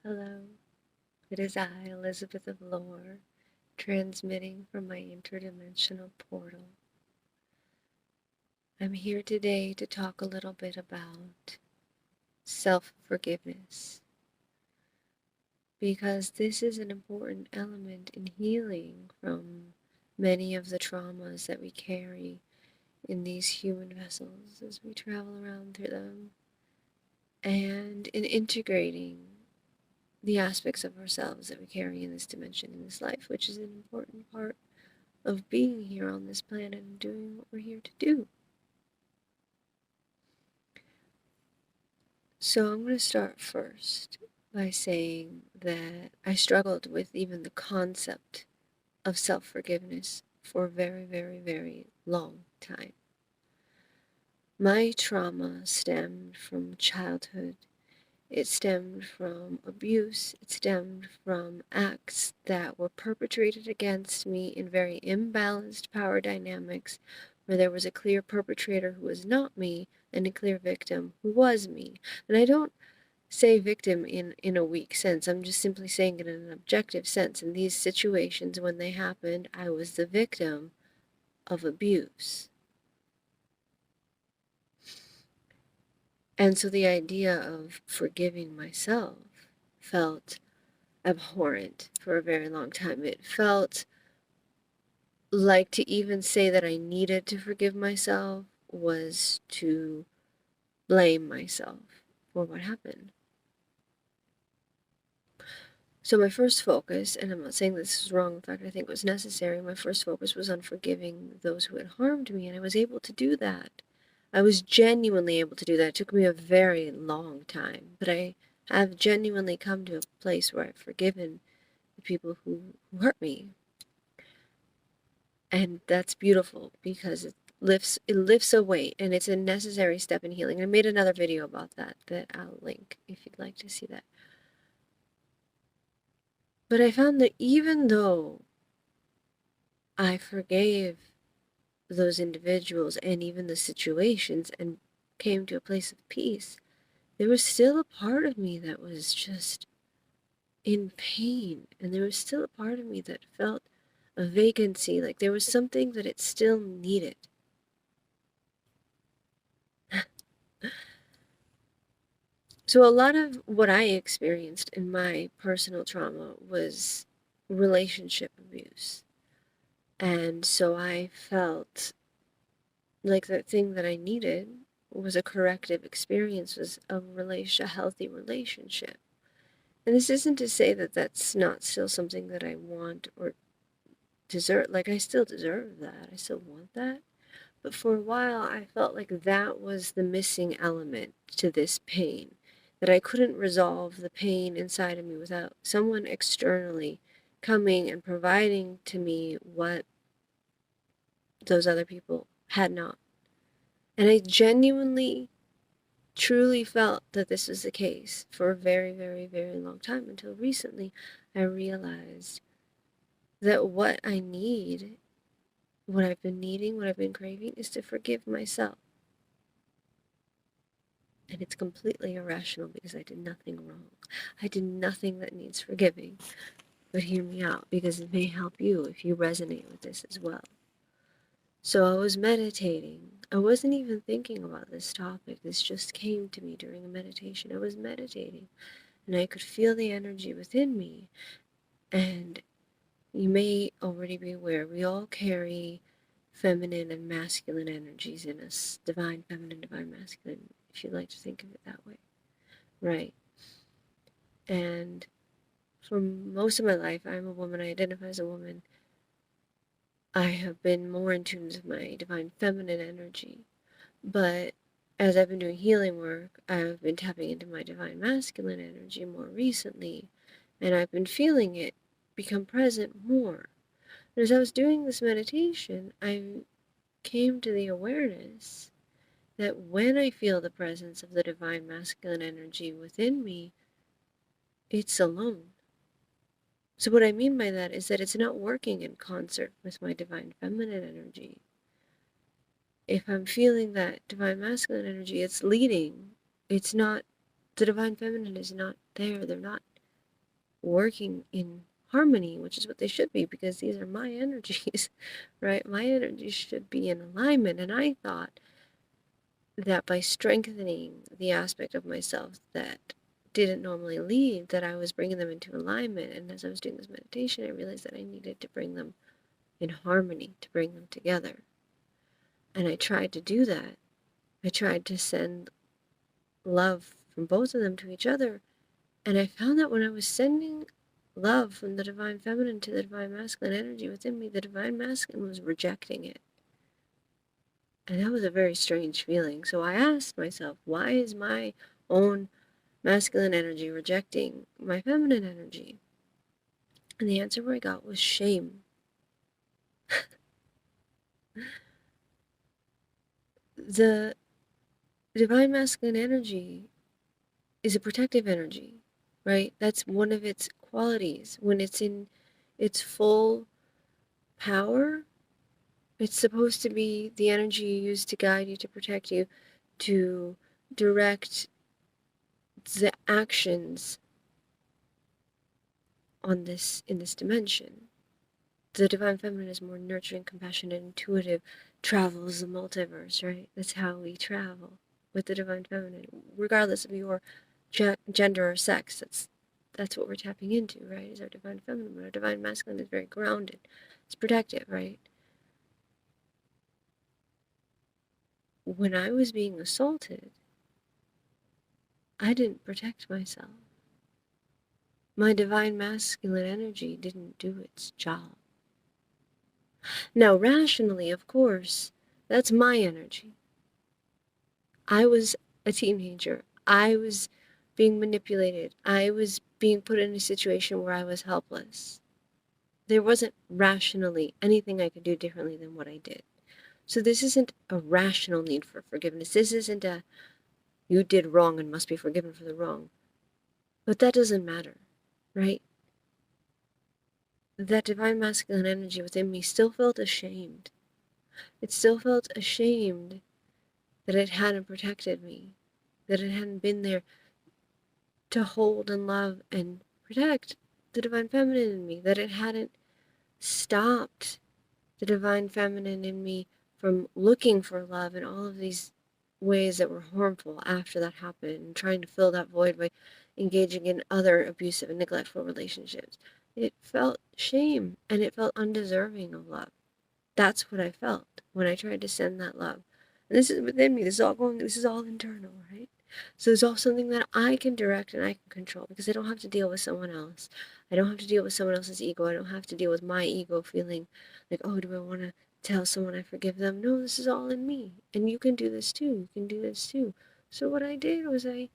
Hello, it is I, Elizabeth of Lore, transmitting from my interdimensional portal. I'm here today to talk a little bit about self-forgiveness, because this is an important element in healing from many of the traumas that we carry in these human vessels as we travel around through them, and in integrating the aspects of ourselves that we carry in this dimension, in this life, which is an important part of being here on this planet and doing what we're here to do. So I'm going to start first by saying that I struggled with even the concept of self-forgiveness for a very, very, very long time. My trauma stemmed from childhood. It stemmed from abuse. It stemmed from acts that were perpetrated against me in very imbalanced power dynamics, where there was a clear perpetrator who was not me and a clear victim who was me. And I don't say victim in a weak sense. I'm just simply saying it in an objective sense. In these situations, when they happened, I was the victim of abuse. And so the idea of forgiving myself felt abhorrent for a very long time. It felt like to even say that I needed to forgive myself was to blame myself for what happened. So my first focus, and I'm not saying this is wrong, in fact I think it was necessary, my first focus was on forgiving those who had harmed me, and I was able to do that. I was genuinely able to do that. It took me a very long time, but I have genuinely come to a place where I've forgiven the people who hurt me. And that's beautiful because it lifts a weight, and it's a necessary step in healing. I made another video about that I'll link if you'd like to see that. But I found that even though I forgave those individuals and even the situations and came to a place of peace, there was still a part of me that was just in pain, and there was still a part of me that felt a vacancy, like there was something that it still needed. So a lot of what I experienced in my personal trauma was relationship abuse. And so I felt like the thing that I needed was a corrective experience, was a healthy relationship. And this isn't to say that that's not still something that I want or deserve. Like, I still deserve that. I still want that. But for a while, I felt like that was the missing element to this pain, that I couldn't resolve the pain inside of me without someone externally coming and providing to me what those other people had not. And I genuinely, truly felt that this was the case for a very, very, very long time, until recently I realized that what I need, what I've been needing, what I've been craving, is to forgive myself. And it's completely irrational because I did nothing wrong. I did nothing that needs forgiving. But hear me out, because it may help you if you resonate with this as well. So I was meditating. I wasn't even thinking about this topic. This just came to me during a meditation. I was meditating, and I could feel the energy within me. And you may already be aware, we all carry feminine and masculine energies in us. Divine feminine, divine masculine, if you like to think of it that way. Right. And for most of my life, I'm a woman. I identify as a woman. I have been more in tune with my divine feminine energy. But as I've been doing healing work, I've been tapping into my divine masculine energy more recently. And I've been feeling it become present more. And as I was doing this meditation, I came to the awareness that when I feel the presence of the divine masculine energy within me, it's alone. So what I mean by that is that it's not working in concert with my divine feminine energy. If I'm feeling that divine masculine energy, it's leading. It's not, the divine feminine is not there. They're not working in harmony, which is what they should be, because these are my energies, right? My energies should be in alignment. And I thought that by strengthening the aspect of myself that didn't normally leave, that I was bringing them into alignment. And as I was doing this meditation, I realized that I needed to bring them in harmony, to bring them together. And I tried to do that. I tried to send love from both of them to each other. And I found that when I was sending love from the divine feminine to the divine masculine energy within me, the divine masculine was rejecting it. And that was a very strange feeling. So I asked myself, why is my own masculine energy rejecting my feminine energy? And the answer I got was shame. The divine masculine energy is a protective energy, right? That's one of its qualities. When it's in its full power, it's supposed to be the energy you use to guide you, to protect you, to direct the actions on this in this dimension. The divine feminine is more nurturing, compassionate, intuitive, travels the multiverse, right? That's how we travel with the divine feminine, regardless of your gender or sex. That's what we're tapping into, right? Is our divine feminine. But our divine masculine is very grounded. It's protective, right? When I was being assaulted, I didn't protect myself. My divine masculine energy didn't do its job. Now, rationally, of course, that's my energy. I was a teenager. I was being manipulated. I was being put in a situation where I was helpless. There wasn't rationally anything I could do differently than what I did. So this isn't a rational need for forgiveness. This isn't a, you did wrong and must be forgiven for the wrong. But that doesn't matter, right? That divine masculine energy within me still felt ashamed. It still felt ashamed that it hadn't protected me, that it hadn't been there to hold and love and protect the divine feminine in me, that it hadn't stopped the divine feminine in me from looking for love in all of these ways that were harmful after that happened, and trying to fill that void by engaging in other abusive and neglectful relationships. It felt shame and it felt undeserving of love. That's what I felt when I tried to send that love. And this is within me. This is all internal, right? So it's all something that I can direct and I can control, because I don't have to deal with someone else. I don't have to deal with someone else's ego. I don't have to deal with my ego feeling like, oh, do I want to tell someone I forgive them? No, this is all in me. And you can do this too. You can do this too. So what I did was I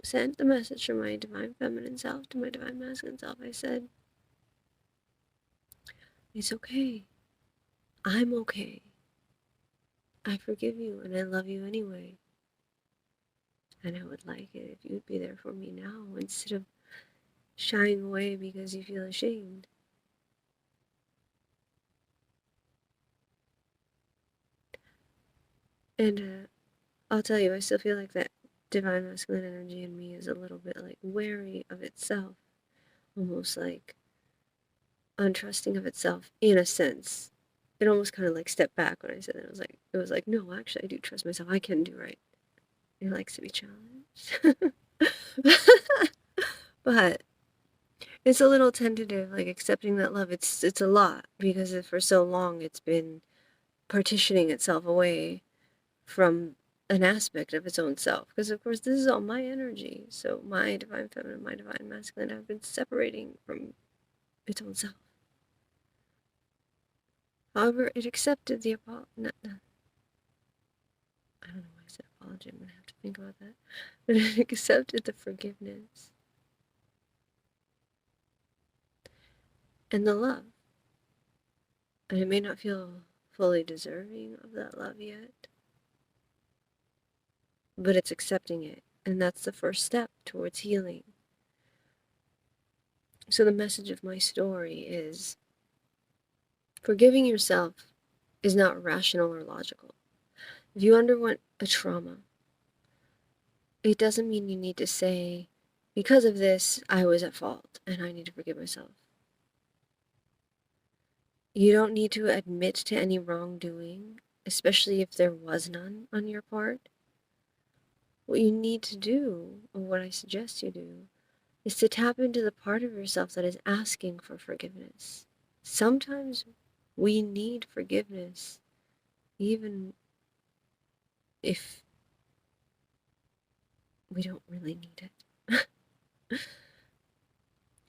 sent the message from my divine feminine self to my divine masculine self. I said, it's okay. I'm okay. I forgive you and I love you anyway. And I would like it if you'd be there for me now instead of shying away because you feel ashamed. And I'll tell you, I still feel like that divine masculine energy in me is a little bit like wary of itself, almost like untrusting of itself in a sense. It almost kind of like stepped back when I said that. It was like, no, actually, I do trust myself. I can do right. It likes to be challenged. But it's a little tentative, like accepting that love. It's a lot, because for so long it's been partitioning itself away from an aspect of its own self. Because of course this is all my energy. So my divine feminine, my divine masculine have been separating from its own self. However, it accepted the apology. I don't know why I said apology. I'm gonna have to think about that. But it accepted the forgiveness and the love. And it may not feel fully deserving of that love yet, but it's accepting it. And that's the first step towards healing. So the message of my story is, forgiving yourself is not rational or logical. If you underwent a trauma, it doesn't mean you need to say, Because of this, I was at fault, and I need to forgive myself. You don't need to admit to any wrongdoing, especially if there was none on your part. What you need to do, or what I suggest you do, is to tap into the part of yourself that is asking for forgiveness. Sometimes we need forgiveness, even if we don't really need it.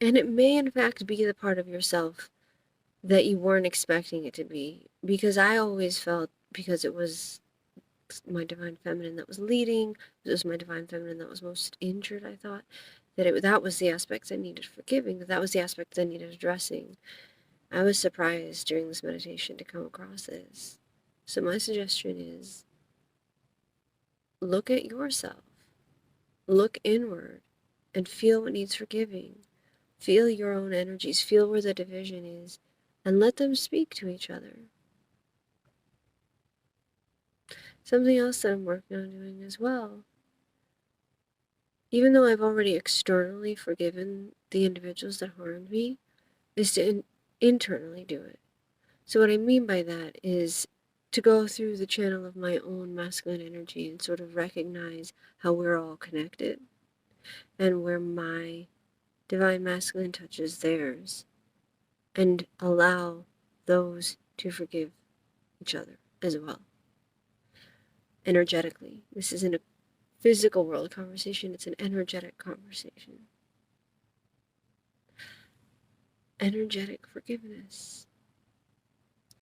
And it may, in fact, be the part of yourself that you weren't expecting it to be. Because I always felt, because it was my divine feminine that was leading, it was my divine feminine that was most injured, I thought, that was the aspects I needed forgiving, that was the aspects I needed addressing. I was surprised during this meditation to come across this. So my suggestion is, look at yourself, look inward, and feel what needs forgiving. Feel your own energies, feel where the division is, and let them speak to each other. Something else that I'm working on doing as well, even though I've already externally forgiven the individuals that harmed me, is to internally do it. So what I mean by that is to go through the channel of my own masculine energy and sort of recognize how we're all connected, and where my divine masculine touches theirs, and allow those to forgive each other as well. Energetically. This isn't a physical world conversation, it's an energetic conversation. Energetic forgiveness.